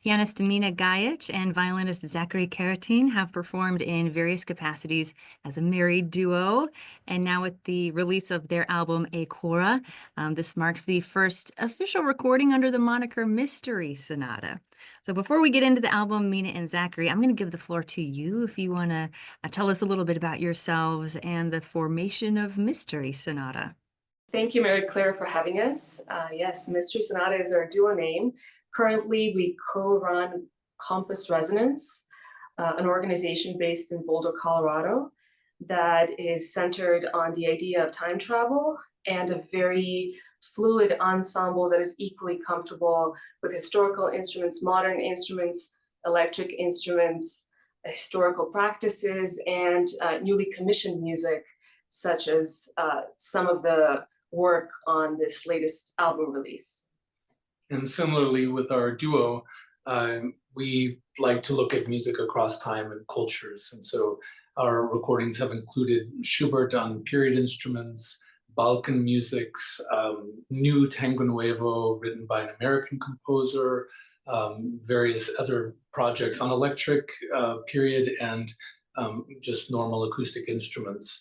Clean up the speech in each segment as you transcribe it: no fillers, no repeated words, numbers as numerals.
Pianist Mina Gajić and violinist Zachary Carrettin have performed in various capacities as a married duo, and now with the release of their album Aequora, this marks the first official recording under the moniker Mystery Sonata. So before we get into the album, Mina and Zachary, I'm going to give the floor to you if you want to tell us a little bit about yourselves and the formation of Mystery Sonata. Thank you, Mary Claire, for having us. Yes, Mystery Sonata is our duo name. Currently, we co-run Compass Resonance, an organization based in Boulder, Colorado, that is centered on the idea of time travel and a very fluid ensemble that is equally comfortable with historical instruments, modern instruments, electric instruments, historical practices, and newly commissioned music, such as some of the work on this latest album release. And similarly with our duo, we like to look at music across time and cultures. And so our recordings have included Schubert on period instruments, Balkan musics, new Tango Nuevo written by an American composer, various other projects on electric period and just normal acoustic instruments.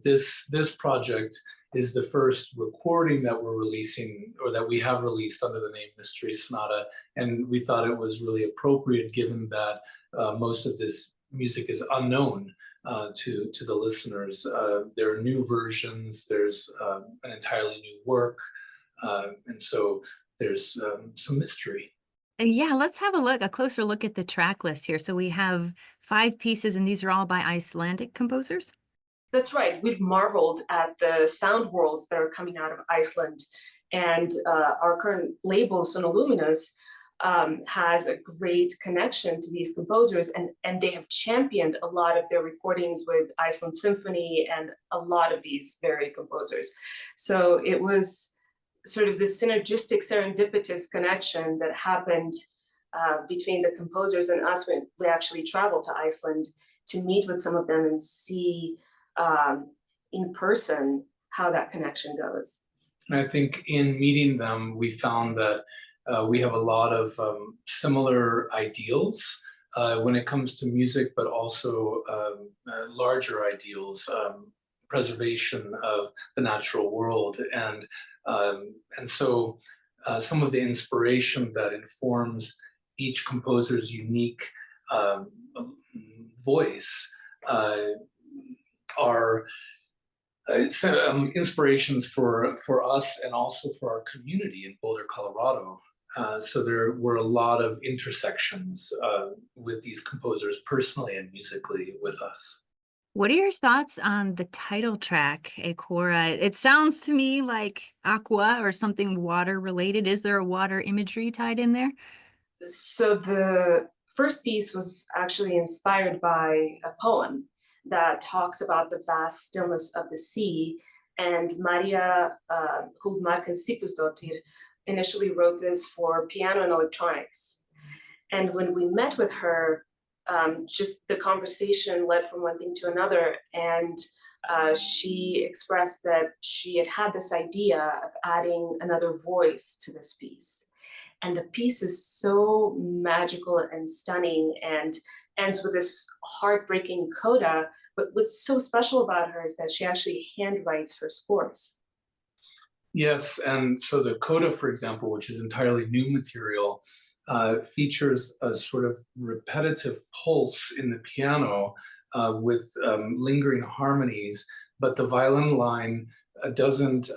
This project is the first recording that we're releasing, or that we have released under the name Mystery Sonata. And we thought it was really appropriate given that most of this music is unknown to the listeners. There are new versions, there's an entirely new work, and so there's some mystery. Yeah, let's have a closer look at the track list here. So we have 5 pieces, and these are all by Icelandic composers? That's right. We've marveled at the sound worlds that are coming out of Iceland. And our current label, Sonoluminous, has a great connection to these composers, and they have championed a lot of their recordings with Iceland Symphony and a lot of these very composers. So it was sort of this synergistic, serendipitous connection that happened between the composers and us when we actually traveled to Iceland to meet with some of them and see in person how that connection goes. And I think in meeting them, we found that we have a lot of similar ideals when it comes to music, but also larger ideals, preservation of the natural world. And so some of the inspiration that informs each composer's unique voice are inspirations for us and also for our community in Boulder, Colorado. So there were a lot of intersections with these composers personally and musically with us. What are your thoughts on the title track, Aequora? It sounds to me like aqua or something water related. Is there a water imagery tied in there? So the first piece was actually inspired by a poem that talks about the vast stillness of the sea. And Maria Huldmarken Sipusdottir initially wrote this for piano and electronics. And when we met with her, just the conversation led from one thing to another. And she expressed that she had this idea of adding another voice to this piece. And the piece is so magical and stunning and ends with this heartbreaking coda. But what's so special about her is that she actually handwrites her scores. Yes, and so the coda, for example, which is entirely new material, features a sort of repetitive pulse in the piano with lingering harmonies, but the violin line doesn't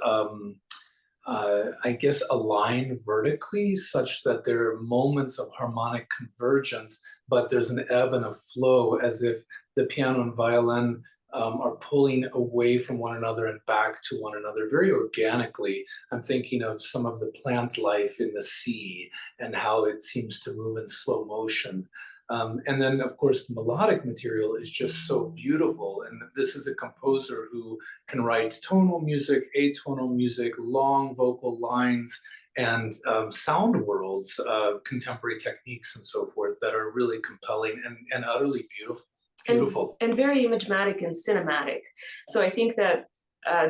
I guess, align vertically such that there are moments of harmonic convergence, but there's an ebb and a flow as if the piano and violin are pulling away from one another and back to one another very organically. I'm thinking of some of the plant life in the sea and how it seems to move in slow motion. And then, of course, the melodic material is just so beautiful. And this is a composer who can write tonal music, atonal music, long vocal lines, and sound worlds, contemporary techniques and so forth that are really compelling and utterly beautiful. And very imagetic and cinematic. So I think that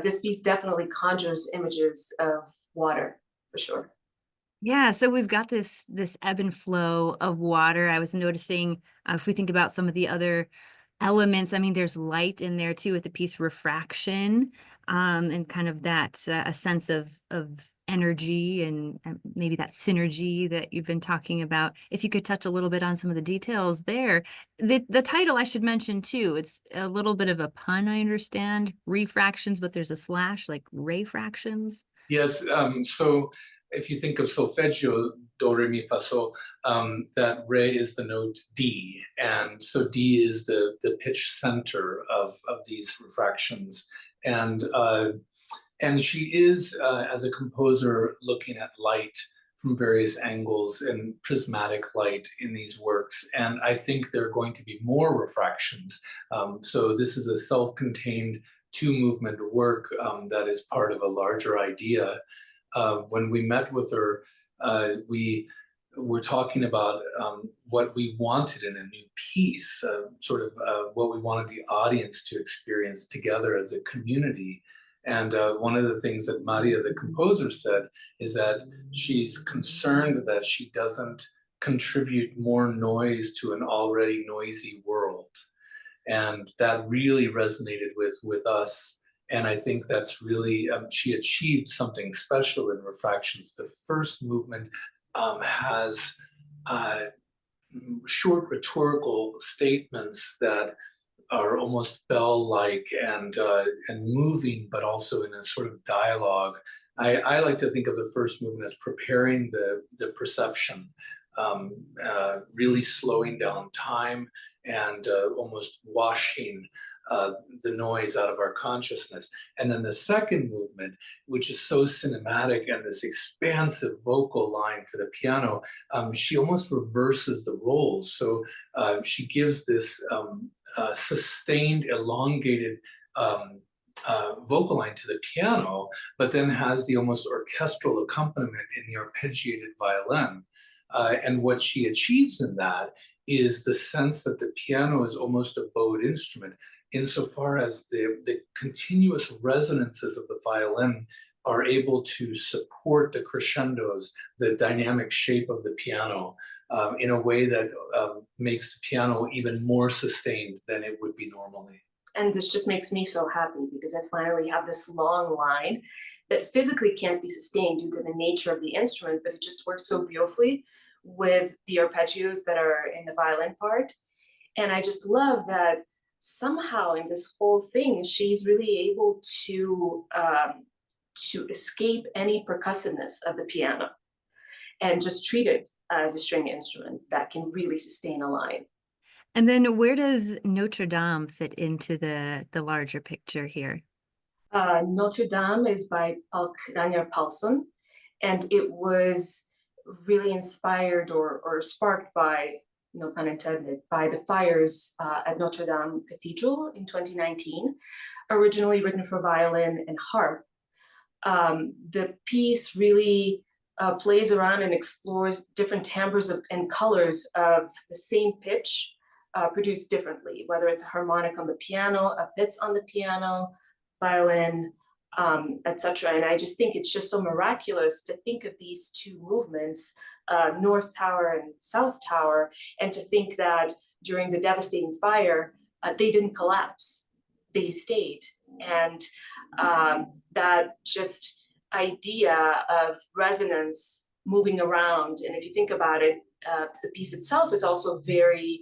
this piece definitely conjures images of water, for sure. Yeah, so we've got this ebb and flow of water. I was noticing if we think about some of the other elements, I mean, there's light in there too with the piece refraction, and kind of that a sense of energy and maybe that synergy that you've been talking about. If you could touch a little bit on some of the details there. The title I should mention too, it's a little bit of a pun, I understand, refractions, but there's a slash like ray fractions. Yes, so if you think of solfeggio, do, re, mi, fa, sol, that re is the note D, and so D is the pitch center of these refractions, and she is, as a composer, looking at light from various angles and prismatic light in these works, and I think there are going to be more refractions. So this is a self-contained two-movement work that is part of a larger idea. When we met with her, we were talking about what we wanted in a new piece, sort of what we wanted the audience to experience together as a community. And one of the things that Maria, the composer, said is that she's concerned that she doesn't contribute more noise to an already noisy world. And that really resonated with us. And I think that's really, she achieved something special in Refractions. The first movement has short rhetorical statements that are almost bell-like and moving, but also in a sort of dialogue. I like to think of the first movement as preparing the perception, really slowing down time and almost washing the noise out of our consciousness. And then the second movement, which is so cinematic and this expansive vocal line for the piano, she almost reverses the roles. So she gives this sustained, elongated vocal line to the piano, but then has the almost orchestral accompaniment in the arpeggiated violin. And what she achieves in that is the sense that the piano is almost a bowed instrument, insofar as the continuous resonances of the violin are able to support the crescendos, the dynamic shape of the piano, in a way that makes the piano even more sustained than it would be normally. And this just makes me so happy because I finally have this long line that physically can't be sustained due to the nature of the instrument, but it just works so beautifully with the arpeggios that are in the violin part. And I just love that somehow in this whole thing, she's really able to escape any percussiveness of the piano and just treat it as a string instrument that can really sustain a line. And then where does Notre Dame fit into the larger picture here? Notre Dame is by Paul Ragnar Paulson, and it was really inspired or sparked by, no pun intended, by the fires at Notre Dame Cathedral in 2019, originally written for violin and harp. The piece really plays around and explores different timbres and colors of the same pitch produced differently, whether it's a harmonic on the piano, a pizz on the piano, violin, etc. And I just think it's just so miraculous to think of these two movements, North Tower and South Tower, and to think that during the devastating fire, they didn't collapse, they stayed. And that just idea of resonance moving around, and if you think about it, the piece itself is also very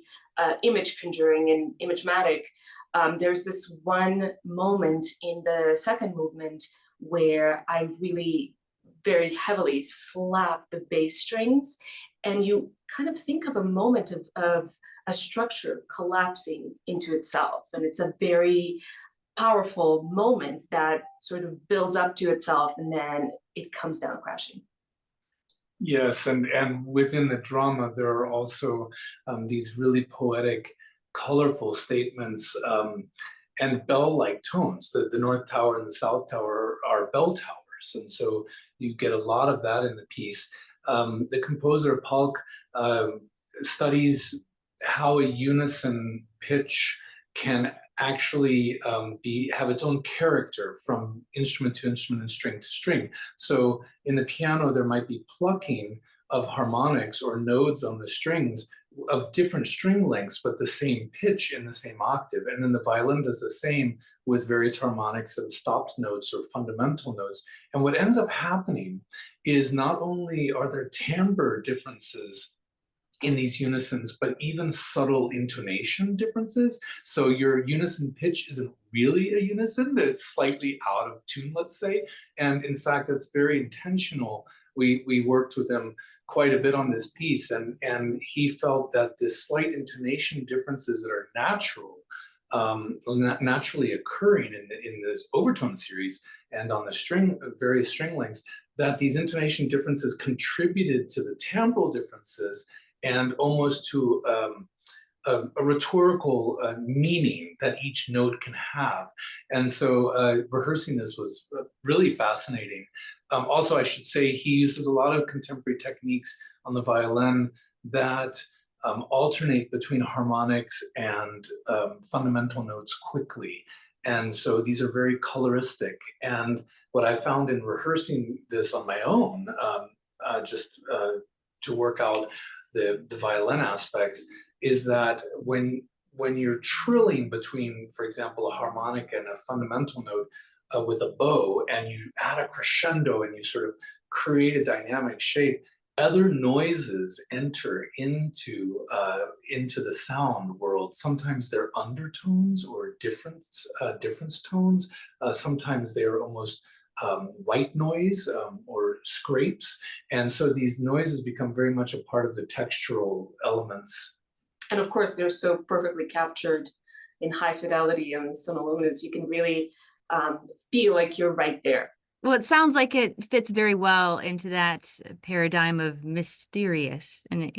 image conjuring and imagematic. There's this one moment in the second movement where I really very heavily slap the bass strings, and you kind of think of a moment of a structure collapsing into itself. And it's a very powerful moment that sort of builds up to itself and then it comes down crashing. Yes, and within the drama, there are also these really poetic, colorful statements and bell-like tones. The North Tower and the South Tower are bell towers, and so you get a lot of that in the piece. The composer, Palk, studies how a unison pitch can actually have its own character from instrument to instrument and string to string. So in the piano, there might be plucking of harmonics or nodes on the strings of different string lengths, but the same pitch in the same octave. And then the violin does the same with various harmonics and stopped notes or fundamental notes. And what ends up happening is not only are there timbre differences in these unisons, but even subtle intonation differences. So your unison pitch isn't really a unison, that's slightly out of tune, let's say. And in fact, that's very intentional. We worked with him quite a bit on this piece, and he felt that this slight intonation differences that are natural, naturally occurring in this overtone series and on the various string lengths, that these intonation differences contributed to the timbral differences and almost to a rhetorical meaning that each note can have. And so rehearsing this was really fascinating. Also, I should say he uses a lot of contemporary techniques on the violin that alternate between harmonics and fundamental notes quickly. And so these are very coloristic. And what I found in rehearsing this on my own, just to work out the violin aspects, is that when you're trilling between, for example, a harmonic and a fundamental note with a bow, and you add a crescendo and you sort of create a dynamic shape, other noises enter into the sound world. Sometimes they're undertones or difference tones. Sometimes they are almost white noise or scrapes. And so these noises become very much a part of the textural elements. And of course, they're so perfectly captured in high fidelity and sonalunas. You can really feel like you're right there. Well, it sounds like it fits very well into that paradigm of mysterious and,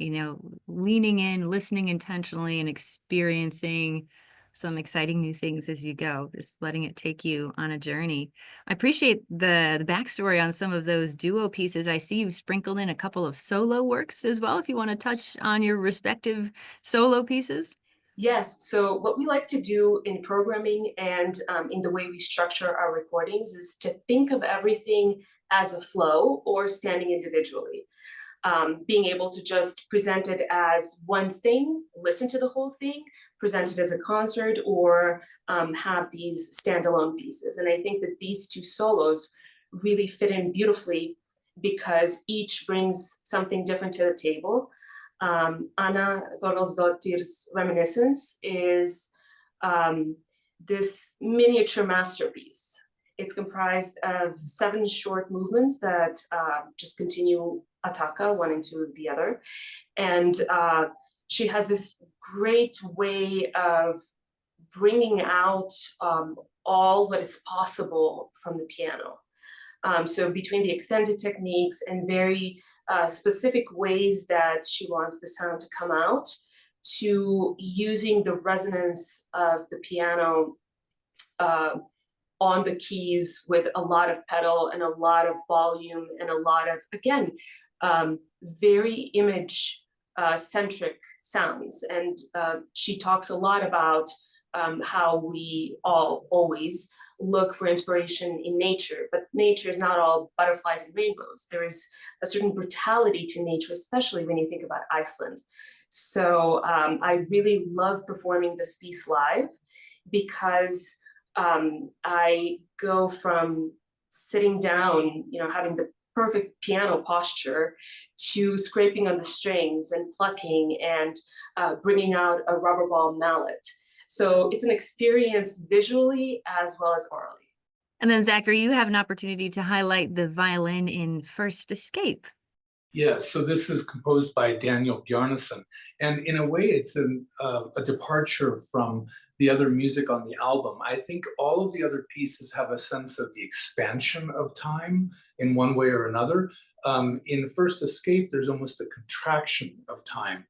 leaning in, listening intentionally, and experiencing some exciting new things as you go, just letting it take you on a journey. I appreciate the backstory on some of those duo pieces. I see you've sprinkled in a couple of solo works as well, if you want to touch on your respective solo pieces. Yes, so what we like to do in programming and in the way we structure our recordings is to think of everything as a flow or standing individually. Being able to just present it as one thing, listen to the whole thing, present it as a concert, or have these standalone pieces. And I think that these two solos really fit in beautifully because each brings something different to the table. Anna Thorvaldsdottir's Reminiscence is this miniature masterpiece. It's comprised of 7 short movements that just continue attacca, one into the other. And she has this great way of bringing out all what is possible from the piano. So between the extended techniques and very specific ways that she wants the sound to come out, to using the resonance of the piano on the keys with a lot of pedal and a lot of volume and a lot of, again, very image centric sounds. And she talks a lot about how we all always look for inspiration in nature, but nature is not all butterflies and rainbows. There is a certain brutality to nature, especially when you think about Iceland. So I really love performing this piece live because I go from sitting down, having the perfect piano posture, to scraping on the strings and plucking and bringing out a rubber ball mallet. So it's an experience visually as well as orally. And then, Zachary, you have an opportunity to highlight the violin in First Escape. Yes, so this is composed by Daniel Bjarnason. And in a way, it's a departure from the other music on the album. I think all of the other pieces have a sense of the expansion of time in one way or another. In First Escape, there's almost a contraction of time.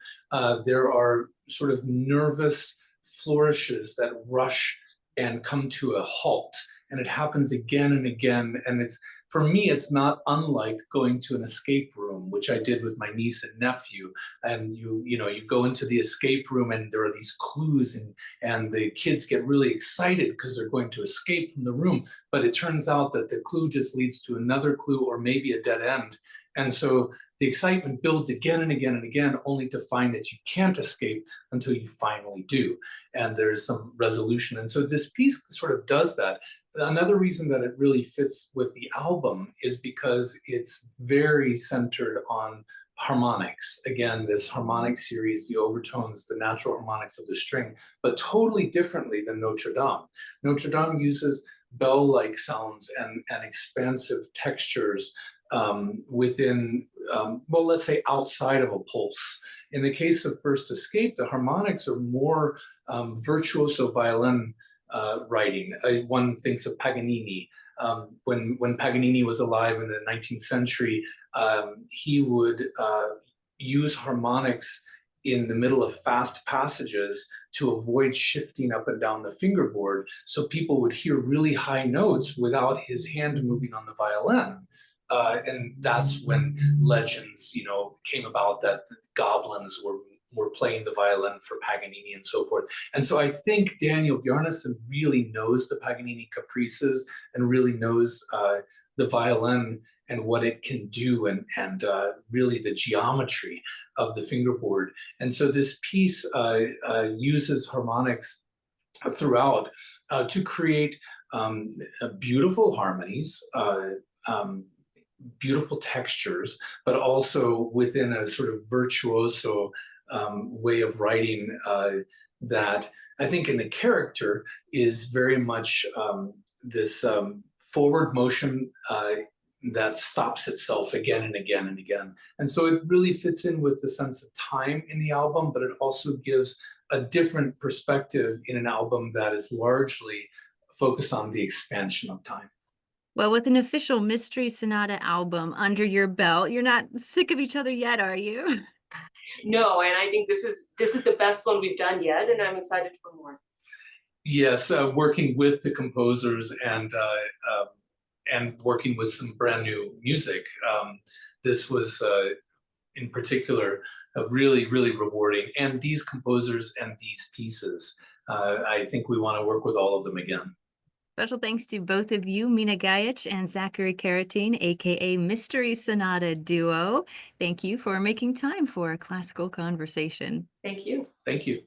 There are sort of nervous flourishes that rush and come to a halt. And it happens again and again. And it's for me, it's not unlike going to an escape room, which I did with my niece and nephew. And you go into the escape room and there are these clues, and the kids get really excited because they're going to escape from the room. But it turns out that the clue just leads to another clue or maybe a dead end. And so the excitement builds again and again and again, only to find that you can't escape until you finally do. And there's some resolution. And so this piece sort of does that. Another reason that it really fits with the album is because it's very centered on harmonics. Again, this harmonic series, the overtones, the natural harmonics of the string, but totally differently than Notre Dame. Notre Dame uses bell-like sounds and expansive textures within, well, let's say outside of a pulse. In the case of First Escape, the harmonics are more virtuoso violin writing. One thinks of Paganini. When Paganini was alive in the 19th century, he would use harmonics in the middle of fast passages to avoid shifting up and down the fingerboard, so people would hear really high notes without his hand moving on the violin. And that's when legends, came about that the goblins were playing the violin for Paganini and so forth. And so I think Daniel Bjarnason really knows the Paganini caprices and really knows the violin and what it can do, and really the geometry of the fingerboard. And so this piece uses harmonics throughout to create beautiful harmonies, beautiful textures, but also within a sort of virtuoso way of writing that I think in the character is very much this forward motion that stops itself again and again and again. And so it really fits in with the sense of time in the album, but it also gives a different perspective in an album that is largely focused on the expansion of time. Well, with an official Mystery Sonata album under your belt, you're not sick of each other yet, are you? No, and I think this is the best one we've done yet, and I'm excited for more. Yes, working with the composers and working with some brand new music. This was, in particular, really, really rewarding. And these composers and these pieces, I think we want to work with all of them again. Special thanks to both of you, Mina Gajić and Zachary Carrettin, aka Mystery Sonata Duo. Thank you for making time for a classical conversation. Thank you. Thank you.